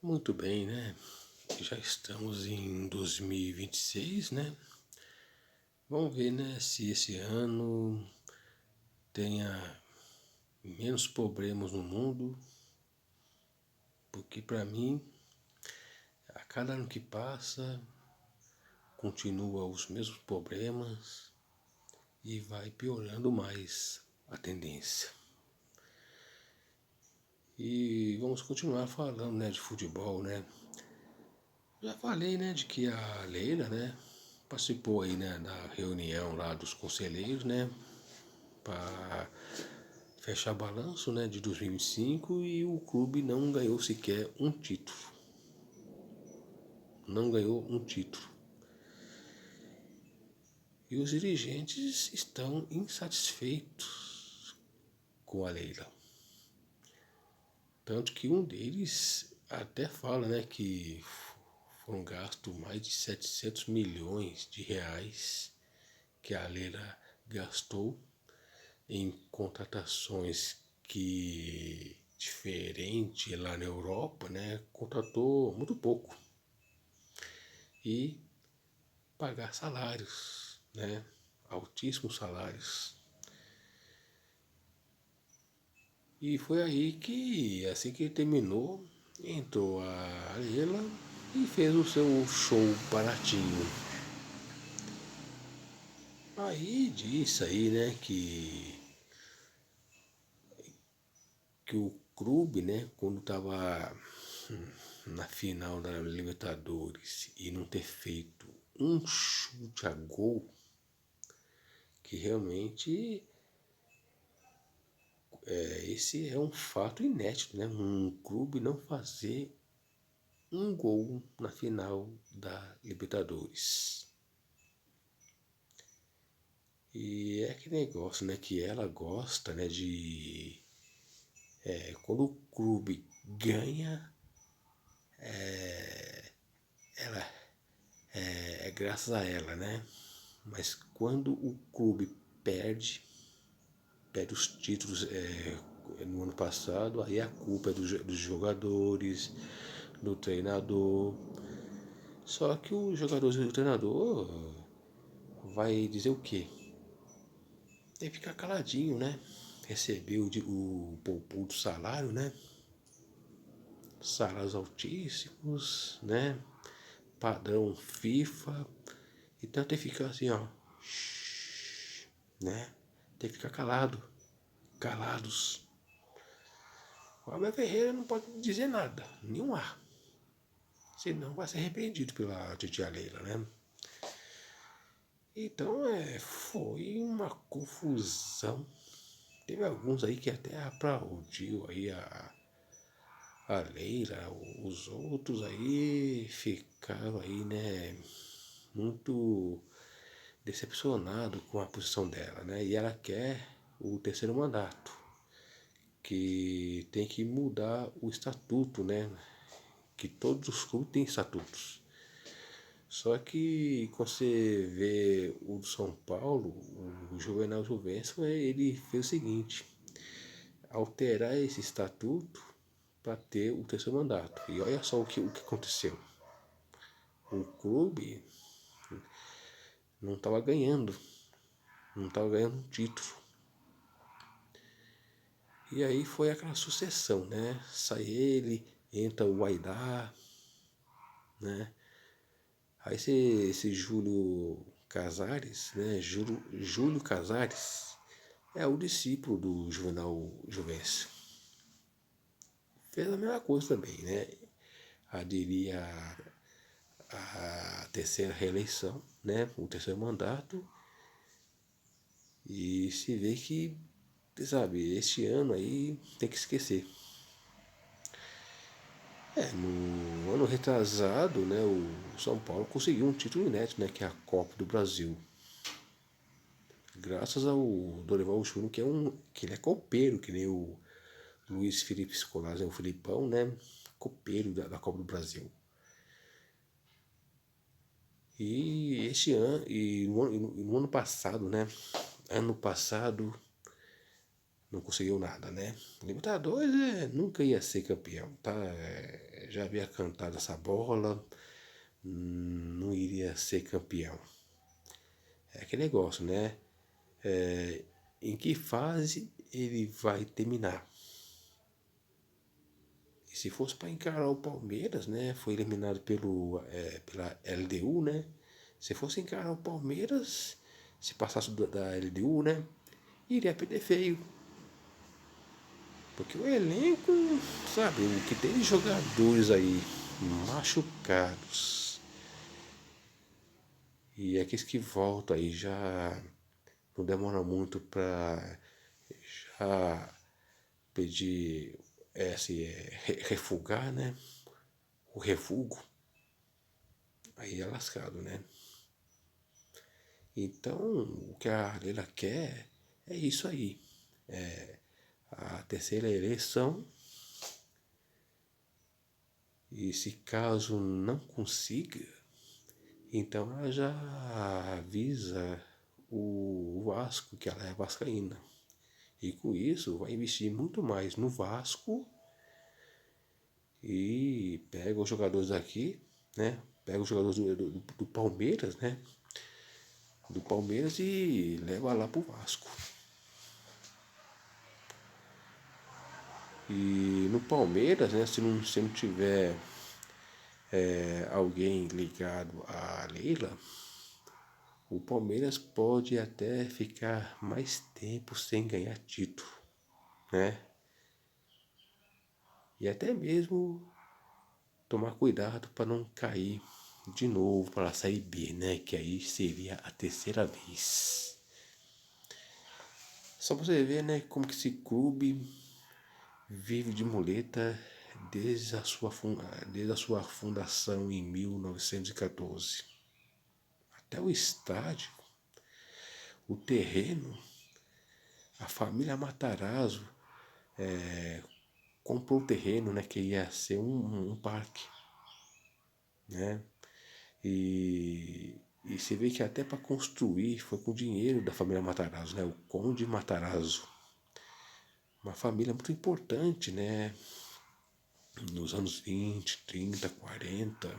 Muito bem, né? Já estamos em 2026, né? Vamos ver, né, se esse ano tenha menos problemas no mundo, porque para mim, a cada ano que passa, continua os mesmos problemas e vai piorando mais a tendência. E vamos continuar falando, né, de futebol, né? Já falei, né, de que a Leila, né, participou aí, né, da reunião lá dos conselheiros, né, para fechar balanço, né, de 2025 e o clube não ganhou sequer um título. Não ganhou um título. E os dirigentes estão insatisfeitos com a Leila. Tanto que um deles até fala, né, que foram gastos mais de 700 milhões de reais que a Leila gastou em contratações que diferente lá na Europa, né, contratou muito pouco e pagar salários, né, altíssimos salários. E foi aí que, assim que ele terminou, entrou a Leila e fez o seu show baratinho. Aí disse aí, né, que o clube, né, quando estava na final da Libertadores e não ter feito um chute a gol, que realmente esse é um fato inédito, né? Um clube não fazer um gol na final da Libertadores. E é aquele negócio, né, que ela gosta, né, de quando o clube ganha, ela é graças a ela, né? Mas quando o clube perde os títulos no ano passado, aí a culpa é dos jogadores, do treinador. Só que os jogadores e o treinador vai dizer o quê? Tem que ficar caladinho, né? Receber o poupudo salário, né? Salários altíssimos, né? Padrão FIFA. Então tem que ficar assim, ó. Né? Tem que ficar calado. Calados. O Abel Ferreira não pode dizer nada, nenhum ar. Senão vai ser repreendido pela titia Leila, né? Então foi uma confusão. Teve alguns aí que até aplaudiu aí a Leila, os outros aí ficaram aí, né, muito decepcionado com a posição dela, né? E ela quer o terceiro mandato, que tem que mudar o estatuto, né? Que todos os clubes têm estatutos. Só que quando você vê o do São Paulo, o Juvenal Juvencio, ele fez o seguinte: alterar esse estatuto para ter o terceiro mandato. E olha só o que aconteceu. O clube não estava ganhando, não estava ganhando um título. E aí foi aquela sucessão, né? Sai ele, entra o Aidar, né? Aí esse Júlio Casares, né? Júlio Casares é o discípulo do Juvenal Juvencio. Fez a mesma coisa também, né? Aderir a terceira reeleição, né? O terceiro mandato. E se vê que, sabe, este ano aí tem que esquecer. No ano retrasado, né, o São Paulo conseguiu um título inédito, né, que é a Copa do Brasil. Graças ao Dorival Júnior, que ele é copeiro, que nem o Luiz Felipe Scolari, o Filipão, né, copeiro da Copa do Brasil. E este ano, no ano passado, né, ano passado não conseguiu nada, né? Libertadores nunca ia ser campeão, tá? já havia cantado essa bola, não iria ser campeão. É aquele negócio, né? Em que fase ele vai terminar? E se fosse para encarar o Palmeiras, né? Foi eliminado pela LDU, né? Se fosse encarar o Palmeiras, se passasse da LDU, né? Iria perder feio. Porque o elenco, sabe, o que tem de jogadores aí machucados e aqueles que voltam aí já não demora muito pra já pedir refugar, né? O refugo, aí é lascado, né? Então, o que a Leila quer é isso aí. A terceira eleição. E se caso não consiga, então ela já avisa o Vasco que ela é vascaína. E com isso vai investir muito mais no Vasco e pega os jogadores aqui, né? Pega os jogadores do Palmeiras, né? Do Palmeiras e leva lá pro Vasco. E no Palmeiras, né? Se não tiver alguém ligado à Leila, o Palmeiras pode até ficar mais tempo sem ganhar título, né? E até mesmo tomar cuidado para não cair de novo para a Série B, né? Que aí seria a terceira vez. Só pra você ver, né? Como que esse clube vive de muleta desde a sua fundação em 1914. Até o estádio, o terreno, a família Matarazzo comprou o terreno, né? Que ia ser um parque, né? E você vê que até para construir foi com dinheiro da família Matarazzo, né? O Conde Matarazzo. Uma família muito importante, né? Nos anos 20, 30, 40.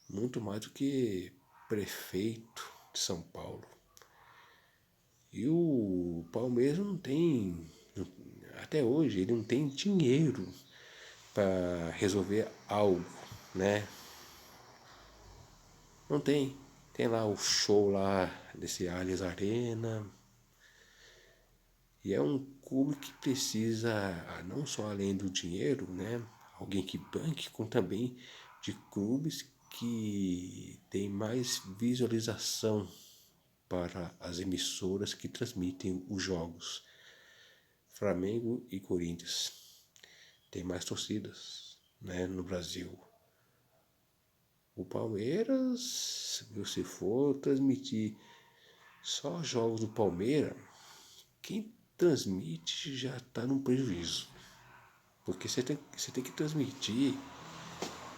Muito mais do que prefeito de São Paulo. E o Palmeiras não tem, até hoje, ele não tem dinheiro para resolver algo, né? Não tem. Tem lá o show lá desse Allianz Arena. E é um clube que precisa, não só além do dinheiro, né? Alguém que banque, como também de clubes que tem mais visualização para as emissoras que transmitem os jogos. Flamengo e Corinthians tem mais torcidas, né, no Brasil. O Palmeiras, se for transmitir só jogos do Palmeiras, quem transmite já está num prejuízo. Porque você tem que transmitir,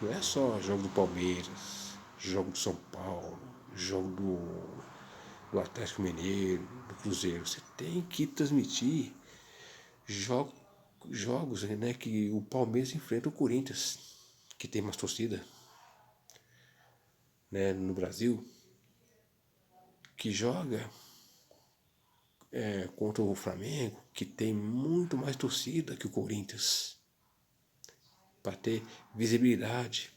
não é só jogo do Palmeiras, jogo do São Paulo, jogo do Atlético Mineiro, do Cruzeiro. Você tem que transmitir jogos, né, que o Palmeiras enfrenta o Corinthians, que tem mais torcida, né, no Brasil, que joga contra o Flamengo, que tem muito mais torcida que o Corinthians, para ter visibilidade,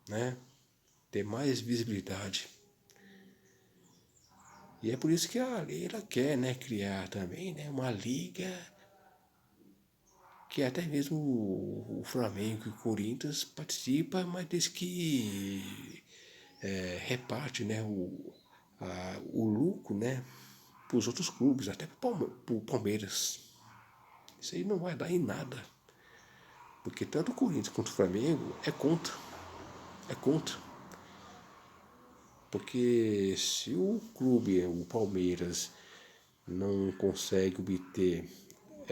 né? Ter mais visibilidade. E é por isso que a Leila quer, né, criar também, né, uma liga que até mesmo o Flamengo e o Corinthians participam, mas diz que reparte, né, o lucro, né, para os outros clubes, até para o Palmeiras. Isso aí não vai dar em nada. Porque tanto o Corinthians quanto o Flamengo é contra. É contra. Porque se o clube, o Palmeiras, não consegue obter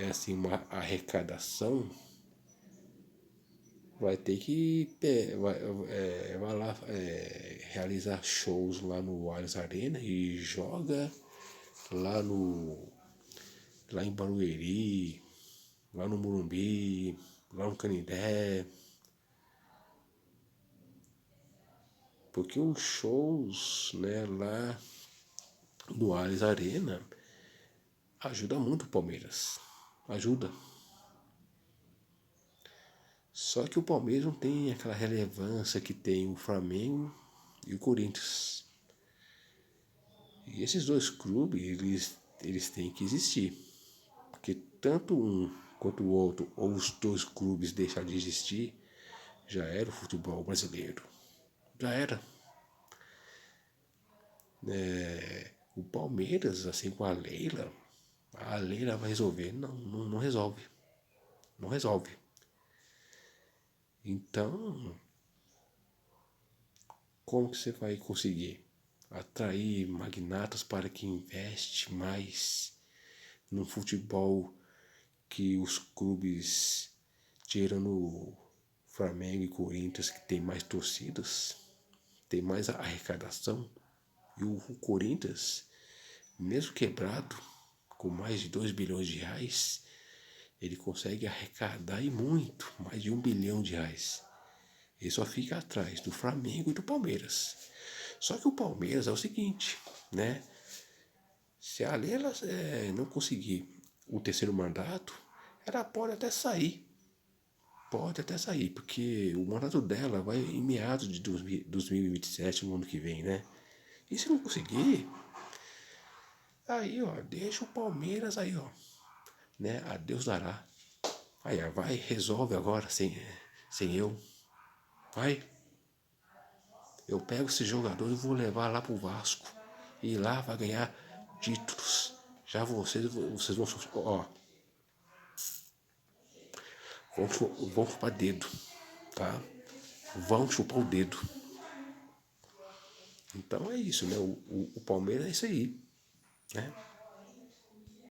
assim, uma arrecadação, vai ter que vai lá realizar shows lá no Allianz Arena e joga lá no lá em Barueri, lá no Morumbi, lá no Canindé. Porque os shows, né, lá no Allianz Arena ajuda muito o Palmeiras. Ajuda. Só que o Palmeiras não tem aquela relevância que tem o Flamengo e o Corinthians. E esses dois clubes, eles têm que existir. Porque tanto um quanto o outro, ou os dois clubes deixar de existir, já era o futebol brasileiro. Já era. O Palmeiras, assim, com a Leila vai resolver. Não, não resolve. Não resolve. Então, como que você vai conseguir atrair magnatas para que investe mais no futebol que os clubes, tirando Flamengo e Corinthians, que tem mais torcidas, tem mais arrecadação, e o Corinthians, mesmo quebrado, com mais de 2 bilhões de reais, ele consegue arrecadar e muito, mais de 1 bilhão de reais. Ele só fica atrás do Flamengo e do Palmeiras. Só que o Palmeiras é o seguinte, né? Se a Leila não conseguir o terceiro mandato, ela pode até sair. Pode até sair, porque o mandato dela vai em meados de 2027, no ano que vem, né? E se não conseguir, aí, ó, deixa o Palmeiras aí, ó, né? A Deus dará. Aí, ó, vai, resolve agora, sem eu. Vai, eu pego esse jogador e vou levar lá pro Vasco. E lá vai ganhar títulos. Já vocês vão, ó, vão chupar dedo, tá? Vão chupar o dedo. Então é isso, né? O Palmeiras é isso aí, né?